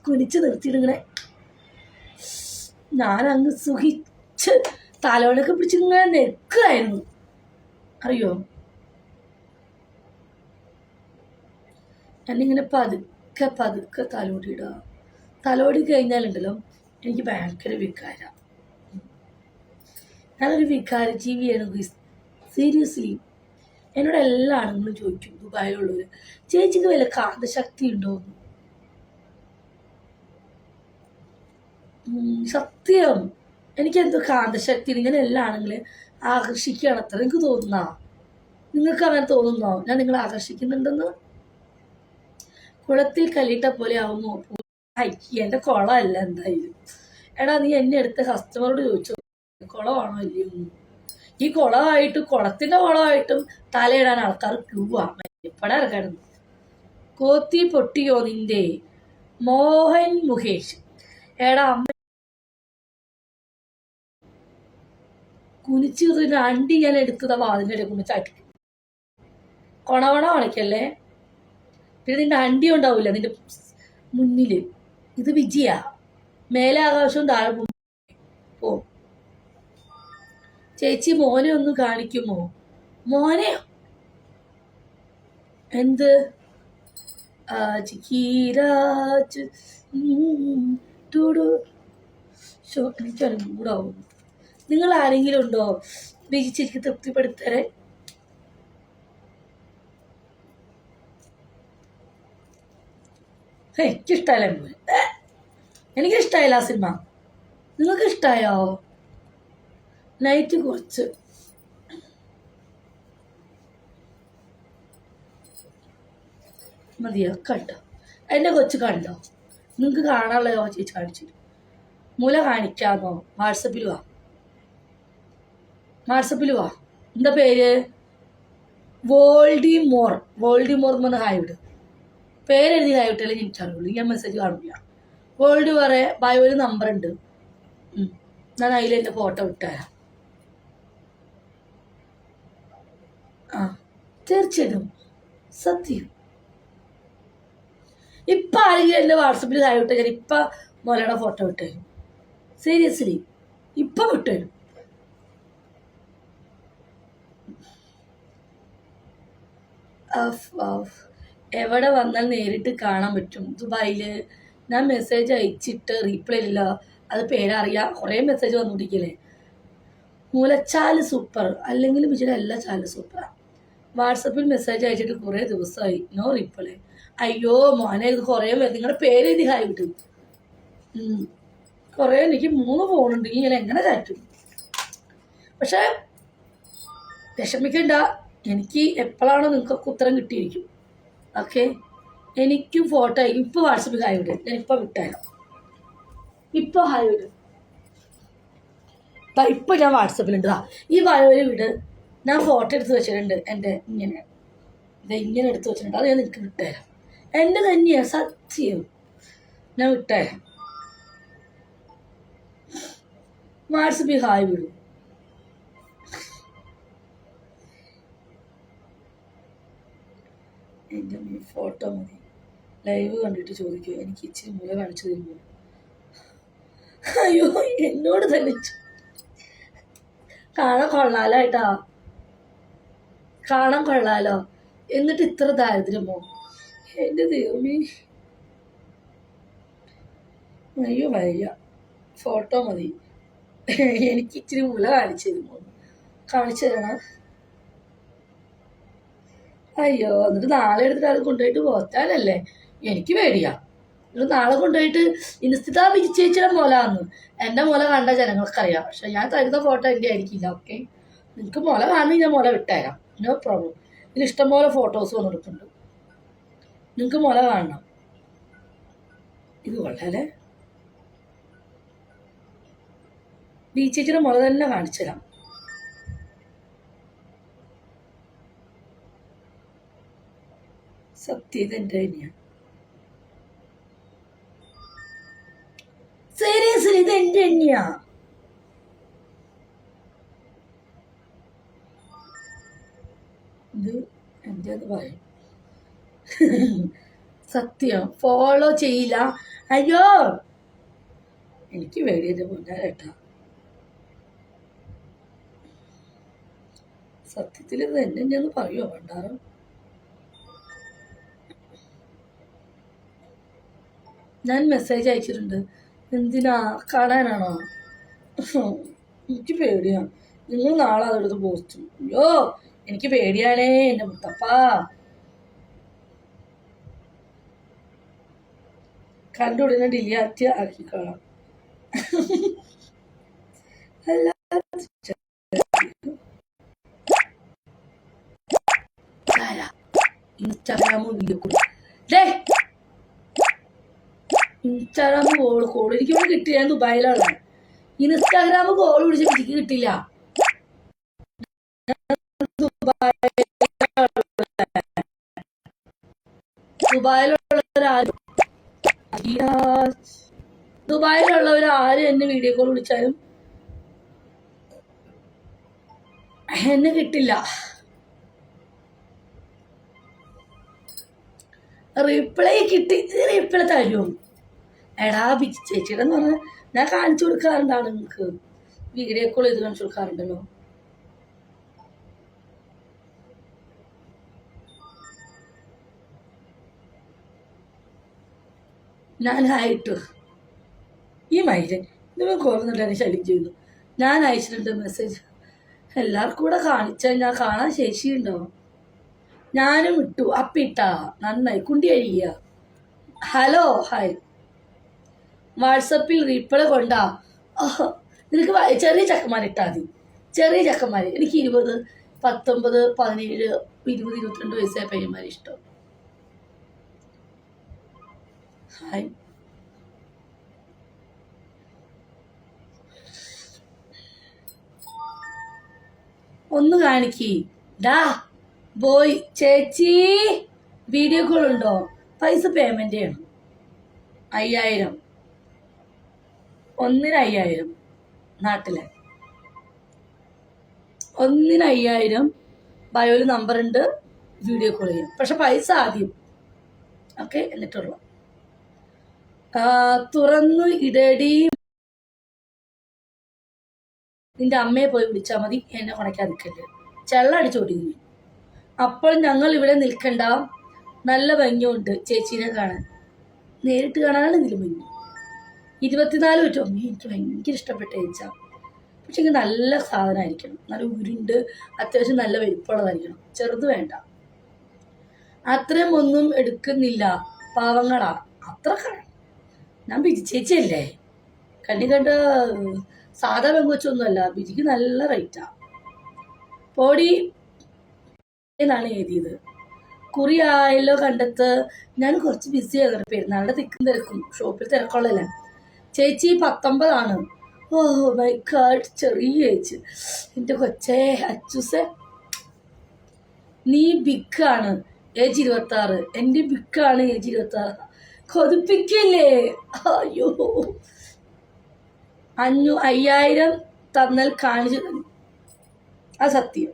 കുനിച്ച് നിർത്തിയിട്ടിങ്ങനെ ഞാനങ്ങ് സുഖിച്ച് തലോടൊക്കെ പിടിച്ചിങ്ങനെ നെക്കായിരുന്നു, അറിയോ? എന്നിങ്ങനെ പതുക്കെ പതുക്കെ തലോടിയിടുക. തലോടി കഴിഞ്ഞാലുണ്ടല്ലോ എനിക്ക് ഭയങ്കര വികാരം. ഞാനൊരു വികാര ജീവിയാണ്. സീരിയസ്ലി എന്നോട് എല്ലാ ആണുങ്ങളും ചോദിക്കും, ദുബായിലുള്ളവർ, ചേച്ചിക്ക് വല്ല കാന്തശക്തി ഉണ്ടോ? സത്യം, എനിക്കെന്തോ കാന്തശക്തി. ഇങ്ങനെ എല്ലാ ആണുങ്ങളെ ആകർഷിക്കുകയാണ് അത്ര എനിക്ക് തോന്നുന്ന. നിങ്ങൾക്ക് അങ്ങനെ തോന്നുന്നോ ഞാൻ നിങ്ങളെ ആകർഷിക്കുന്നുണ്ടെന്ന്? കുളത്തിൽ കല്ലിട്ട പോലെ ആവുമോ? എൻ്റെ കുളമല്ല എന്തായാലും. എടാ നീ എന്നെ എടുത്ത കസ്റ്റമറോട് ചോദിച്ചോ കുളമാണോ അല്ലയോ? ഈ കുളമായിട്ടും കുളത്തിന്റെ കുളമായിട്ടും തലയിടാൻ ആൾക്കാർ ക്യൂവാ. എപ്പടാ ഇറക്കായിരുന്നു. കോത്തി പൊട്ടിയോ നിന്റെ മോഹൻ മുകേഷ്? എടാ അമ്മ കുനിച്ചു അണ്ടി ഞാൻ എടുത്തതാ വാതിൻ്റെ ഇടയിൽ കൊണ്ട് ചാട്ടി. കൊണവണ ഉണക്കല്ലേ. പിന്നെ നിന്റെ അണ്ടി ഉണ്ടാവില്ല നിന്റെ മുന്നില്. ഇത് വിജയ. മേലെ ആകാശവും താഴെ പോ. ചേച്ചി മോനെ ഒന്ന് കാണിക്കുമോ? മോനെ എന്ത്? എനിക്കൊരു മൂടാവും. നിങ്ങൾ ആരെങ്കിലും ഉണ്ടോ ബീച്ചിലേക്ക് തൃപ്തിപ്പെടുത്തരെ? എനിക്കിഷ്ടമല്ല മോൻ. എനിക്കിഷ്ടമായില്ല ആ സിനിമ. നിങ്ങൾക്ക് ഇഷ്ടമായോ? നൈറ്റ് കുറച്ച് മതിയോ? കണ്ടോ എൻ്റെ കൊച്ചു? കണ്ടോ? നിങ്ങൾക്ക് കാണാനുള്ളതോ ചേച്ചി കാണിച്ചു? മൂല കാണിക്കാമോ? വാട്സപ്പിൽ വാ. എന്താ പേര്? വോൾഡിമോർ എന്ന് പറഞ്ഞ ഹായ് വിട്. പേരെഴുതി ഹായ് വിട്ടല്ലേ എനിക്കറിയുള്ളൂ. ഞാൻ മെസ്സേജ് കാണില്ല. വേൾഡ് പറ ബയോയിൽ നമ്പർ ഉണ്ട്. ഞാൻ അതിൽ എൻ്റെ ഫോട്ടോ വിട്ടുതരാം. ആ തീർച്ചയായിട്ടും സത്യം. ഇപ്പം ആരെങ്കിലും എൻ്റെ വാട്സപ്പിൽ ഹായ് വിട്ടാൽ ഞാൻ ഇപ്പം മോലയുടെ ഫോട്ടോ വിട്ടുതരും. സീരിയസ്ലി ഇപ്പം വിട്ടുതരും. എവിടെ വന്നാൽ നേരിട്ട് കാണാൻ പറ്റും? ദുബായിൽ. ഞാൻ മെസ്സേജ് അയച്ചിട്ട് റീപ്ലൈ ഇല്ല. അത് പേരറിയാം. കുറേ മെസ്സേജ് വന്നുകൊണ്ടിരിക്കല്ലേ. മൂലച്ചാല് സൂപ്പർ അല്ലെങ്കിൽ വിജയുടെ എല്ലാ ചാനലും സൂപ്പറാണ്. വാട്സപ്പിൽ മെസ്സേജ് അയച്ചിട്ട് കുറേ ദിവസമായി, നോ റീപ്ലൈ. അയ്യോ മോനെ, ഇത് കുറേ നിങ്ങളുടെ പേര് എഴുതി ഹായ് വിട്ടു. കുറേ എനിക്ക് 3 ഫോണുണ്ട്. ഇങ്ങനെ എങ്ങനെ ചാറ്റും? പക്ഷെ വിഷമിക്കണ്ട, എനിക്ക് എപ്പോഴാണോ നിങ്ങൾക്കൊക്കെ ഉത്തരം കിട്ടിയിരിക്കും. ഓക്കെ, എനിക്കും ഫോട്ടോ ഇപ്പോൾ വാട്സപ്പിൽ ഹായ് വിടും. ഞാൻ ഇപ്പം വിട്ടുതരാം. ഇപ്പോൾ ഹായ് വിടും. ഇപ്പം ഞാൻ വാട്സപ്പിലുണ്ട്. ഈ ബയോയിൽ വിട്. ഞാൻ ഫോട്ടോ എടുത്ത് വെച്ചിട്ടുണ്ട്. എൻ്റെ ഇങ്ങനെ എടുത്ത് വെച്ചിട്ടുണ്ട്. അത് ഞാൻ നിനക്ക് വിട്ടുതരാം. എൻ്റെ തന്നെയാണ് സത്യം. ഞാൻ വിട്ടുതരാം. വാട്സപ്പിൽ ഹായ് വിടും. എൻ്റെ ഫോട്ടോ മതി. ലൈവ് കണ്ടിട്ട് ചോദിക്കുക എനിക്ക് ഇച്ചിരി മൂല കാണിച്ചു തരുമോ? അയ്യോ എന്നോട് തന്നെ കാണാൻ കൊള്ളാലോ ഏട്ടാ, കാണാൻ കൊള്ളാലോ. എന്നിട്ട് ഇത്ര ദാരിദ്ര്യമോ? എൻ്റെ ദൈവമേ, അയ്യോ വയ്യ. ഫോട്ടോ മതി. എനിക്ക് ഇച്ചിരി മൂല കാണിച്ചു തരുമോ? കാണിച്ചു തരണം. അയ്യോ, എന്നിട്ട് നാളെ എടുത്തിട്ട് അത് കൊണ്ടുപോയിട്ട് പോറ്റാനല്ലേ? എനിക്ക് പേടിയാ. എന്നിട്ട് നാളെ കൊണ്ടുപോയിട്ട് ഇൻസ്റ്റിറ്റാ വിജയിച്ചിടെ മുലന്ന്. എൻ്റെ മുല കണ്ട ജനങ്ങൾക്കറിയാം. പക്ഷെ ഞാൻ തരുന്ന ഫോട്ടോ എൻ്റെ ആയിരിക്കില്ല. ഓക്കെ, നിങ്ങൾക്ക് മുല കാണണമെങ്കിൽ ഞാൻ മുല വിട്ടുതരാം. No problem. ഇതിൽ ഇഷ്ടംപോലെ ഫോട്ടോസ് വന്നെടുക്കുന്നുണ്ട്. നിങ്ങൾക്ക് മുല കാണണം. ഇത് കൊള്ളാലേ. ബീച്ചേച്ചിയുടെ മുല തന്നെ കാണിച്ചു തരാം. സത്യം ഇതെൻ്റെ തന്നെയാണ്. സീരിയസ്ലി ഇതെൻ്റെ തന്നെയാ. ഇത് എൻ്റെ അത് പറയും. സത്യം. ഫോളോ ചെയ്യില്ല, അയ്യോ എനിക്ക് പേടിയത് പൊന്നാരേട്ടാ. സത്യത്തിൽ ഇത് എന്നെ പറയുമോ പണ്ടാരം? ഞാൻ മെസ്സേജ് അയച്ചിട്ടുണ്ട്. എന്തിനാ, കാണാനാണോ? എനിക്ക് പേടിയാ. നിങ്ങൾ നാളെ അതെടുത്ത് പോസ്റ്റ്. അയ്യോ എനിക്ക് പേടിയാണേ എൻ്റെ മുത്തപ്പാ. കണ്ടുടനെ ഡിലിയാറ്റ് ആക്കിക്കോളാം. അല്ല ഇൻസ്റ്റാഗ്രാമോ വീഡിയോ കോൾ, ഇൻസ്റ്റാഗ്രാമ് കോൾ എനിക്ക് കിട്ടില്ല. ഞാൻ ദുബായിലാണ്. ഇൻസ്റ്റാഗ്രാമ് കോൾ വിളിച്ച എനിക്ക് കിട്ടില്ല. ദുബായിലുള്ളവരാരും എന്നെ വീഡിയോ കോൾ വിളിച്ചാലും എന്നെ കിട്ടില്ല. റിപ്ലൈ തരുമോ? എടാ ബിജി ചേച്ചിയുടെ എന്ന് പറഞ്ഞാൽ ഞാൻ കാണിച്ചു കൊടുക്കാറുണ്ടാണ്. നിങ്ങൾക്ക് വീഡിയോ കോൾ ചെയ്ത് കാണിച്ചു കൊടുക്കാറുണ്ടല്ലോ. ഞാൻ ആയിട്ടു ഈ മൈരൻ നിങ്ങൾ കുറഞ്ഞിട്ട് എന്നെ ശല്യം ചെയ്യുന്നു. ഞാൻ അയച്ചിട്ടുണ്ട് മെസ്സേജ്. എല്ലാവർക്കും കൂടെ കാണിച്ചാൽ ഞാൻ കാണാൻ ശേഷിയുണ്ടോ? ഞാനും ഇട്ടു അപ്പിട്ടാ നന്നായി കുണ്ടി കഴിയുക. Hello hi. വാട്സപ്പിൽ റീപ്ലൈ കൊണ്ടാ. നിനക്ക് ചെറിയ ചക്കന്മാരിട്ടാൽ മതി. ചെറിയ ചക്കന്മാർ. എനിക്ക് 20, 19, 17, 20, 22 വയസ്സായ പയ്യന്മാരെ ഇഷ്ടം. ഹായ്. ഒന്ന് കാണിക്ക്. ഡാ ബോയ് ചേച്ചി വീഡിയോ കോൾ ഉണ്ടോ? പൈസ പേയ്മെന്റ് ചെയ്യണം. 5000. 1-ന് 5000 നാട്ടിലെ. 1-ന് 5000. ബയോയിൽ നമ്പർ ഉണ്ട്. വീഡിയോ കോൾ ചെയ്യാം. പക്ഷെ പൈസ ആദ്യം. ഓക്കെ എന്നിട്ടുള്ള തുറന്നു ഇടടി. നിന്റെ അമ്മയെ പോയി വിളിച്ചാൽ മതി. എന്നെ കുണയ്ക്കാൻ നിൽക്കല്ലേ. ചെള്ള അടിച്ചോട്ടിക്കുന്നു. അപ്പോൾ ഞങ്ങൾ ഇവിടെ നിൽക്കണ്ട. നല്ല ഭംഗിയുണ്ട് ചേച്ചീനെ കാണാൻ. നേരിട്ട് കാണാനാണ് ഇതിലും ഭംഗി. 24 പറ്റുമോ? എനിക്ക് ഭയങ്കര ഇഷ്ടപ്പെട്ട ചേച്ച. പക്ഷെ എനിക്ക് നല്ല സാധനമായിരിക്കണം. നല്ല ഉരുണ്ട് അത്യാവശ്യം നല്ല വലിപ്പമുള്ളതായിരിക്കണം. ചെറുത് വേണ്ട. അത്രയും ഒന്നും എടുക്കുന്നില്ല. പാവങ്ങളാ. അത്ര ഞാൻ ബിജി ചേച്ചിയല്ലേ. കണ്ണി കണ്ട സാധാ പെങ്കൊച്ചൊന്നുമല്ല. ബിജിക്ക് നല്ല റേറ്റാ. പോടി എന്നാണ് എഴുതിയത്. കുറി ആയല്ലോ കണ്ടെത്ത്. ഞാൻ കുറച്ച് ബിസി ആയിരുന്നു. പെരുന്നാളുടെ തിരക്കും ഷോപ്പിൽ തിരക്കുള്ളതല്ല. ചേച്ചി 19 ആണ്. Oh my God. ചെറിയ ചേച്ചി. എൻ്റെ കൊച്ചേ അച്ചൂസെ നീ ബിക്കാണ്. ഏജ് 26. എൻ്റെ ബിക്കാണ് ഏജ് 26. കൊതിപ്പിക്കില്ലേ? അയ്യോ 5000 തന്നാൽ കാണിച്ചു. അത് സത്യം.